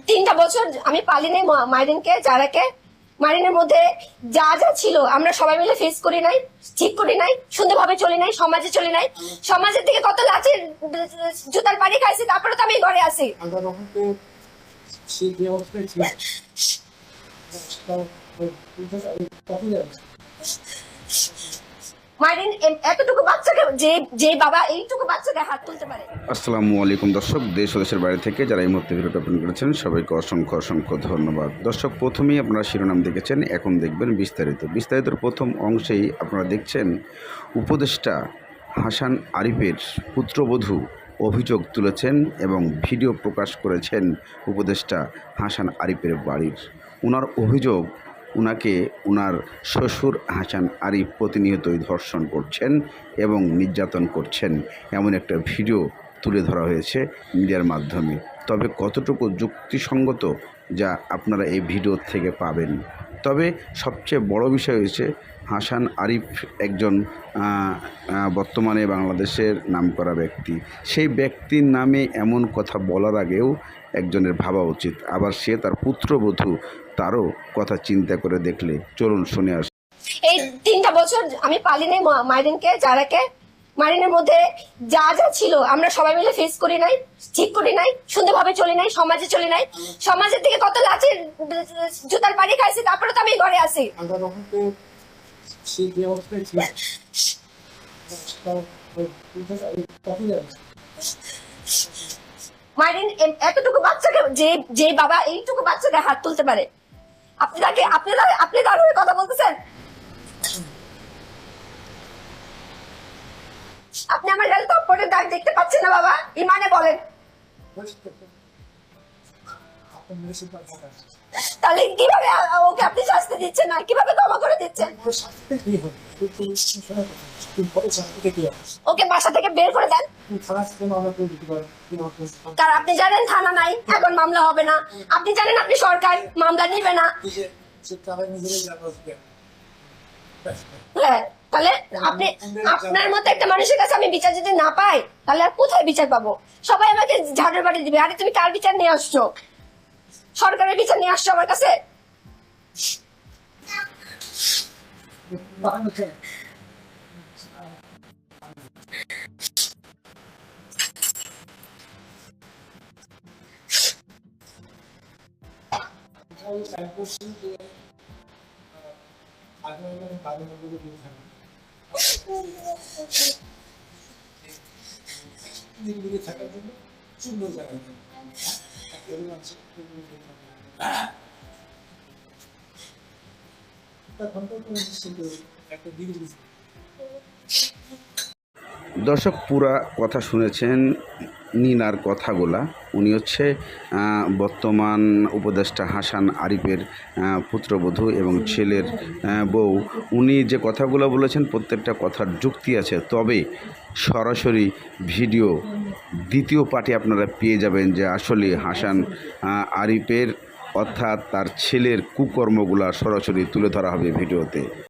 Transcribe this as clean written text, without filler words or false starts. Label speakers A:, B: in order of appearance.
A: 3টা বছর আমি পালিনি মাইরিনকে, যারাকে মাইরিনের মধ্যে যা যা ছিল আমরা সবাই মিলে ফেস করি নাই, ঠিক করি নাই, সুন্দরভাবে চলি নাই, সমাজে চলি নাই, সমাজের থেকে কত লাঠির জুতার বাড়ি খাইছি, তারপরে তো আমি ঘরে আছি। মাইরিন এতটুকু বাচ্চাকে যে বাবা এইটুকু বাচ্চাকে হাত তুলতে পারে।
B: আসসালামু আলাইকুম দর্শক, দেশ ও দেশের বাইরে থেকে যারা এই মুহূর্তে ভিডিওটা ওপেন করেছেন সবাইকে অসংখ্য অসংখ্য ধন্যবাদ। দর্শক, প্রথমেই আপনারা শিরোনাম দেখেছেন, এখন দেখবেন বিস্তারিতর প্রথম অংশেই আপনারা দেখছেন উপদেষ্টা হাসান আরিফের পুত্রবধূ অভিযোগ তুলেছেন এবং ভিডিও প্রকাশ করেছেন উপদেষ্টা হাসান আরিফের বাড়ির। ওনার অভিযোগ, উনাকে উনার শ্বশুর হাসান আরিফ প্রতিনিয়তই ধর্ষণ করছেন এবং নির্যাতন করছেন, এমন একটা ভিডিও তুলে ধরা হয়েছে মিডিয়ার মাধ্যমে। তবে কতটুকু যুক্তিসঙ্গত যা আপনারা এই ভিডিও থেকে পাবেন। তবে সবচেয়ে বড় বিষয় হয়েছে হাসান আরিফ একজন বর্তমানে বাংলাদেশের নামকরা ব্যক্তি। সেই ব্যক্তির নামে এমন কথা বলার আগেও একজনের ভাবা উচিত, আবার সে তার পুত্রবধূ, তারও কথা চিন্তা করে দেখলে চলুন শুনে আসি।
A: এই 3টা বছর আমি পালিনি মাইরিনকে, যারাকে মাইরিনের মধ্যে যা যা ছিল আমরা সবাই মিলে ফেস করি নাই, ঠিক করি নাই, সুন্দরভাবে চলি নাই, সমাজে চলি নাই, সমাজের থেকে কত লাঠির জুতার বাড়ি খাইছি, তারপরে তো আমি ঘরে আছি। মাইরিন এতটুকু বাচ্চাকে যে বাবা এইটুকু বাচ্চাকে হাত তুলতে পারে, আপনি তার হয়ে কথা বলতেছেন? আপনি আমার গালে তপ্পরের দাগ দেখতে পাচ্ছেন না বাবা? ইমানে বলেন। তাহলে কিভাবে ওকে আপনি শাস্তি দিচ্ছেন না, কিভাবে ক্ষমা করে দিচ্ছেন? ওকে বাসা থেকে বের করে দেন। কারণ আপনি জানেন থানা নাই, এখন মামলা হবে না। আপনি জানেন আপনি সরকার, মামলা নিবে না। হ্যাঁ, তাহলে আপনি আপনার মতো একটা মানুষের কাছে আমি বিচার যদি না পাই, তাহলে আর কোথায় বিচার পাবো? সবাই আমাকে ঝাড়ুর বাড়ি দিবে। আরে তুমি কার বিচার নিয়ে আসছো? সরকারের বিচার নিয়ে আসছো আমার কাছে?
C: থাকার জন্য সুন্দর জায়গা
B: দর্শক, পুরা কথা শুনেছেন নিনার কথাগুলা। উনি হচ্ছে বর্তমান উপদেষ্টা হাসান আরিফের পুত্রবধূ এবং ছেলের বউ। উনি যে কথাগুলো বলেছেন প্রত্যেকটা কথার যুক্তি আছে। তবে সরাসরি ভিডিও দ্বিতীয় পার্টে আপনারা পেয়ে যাবেন যে আসলে হাসান আরিফের অর্থাৎ তার ছেলের কুকর্মগুলা সরাসরি তুলে ধরা হবে ভিডিওতে।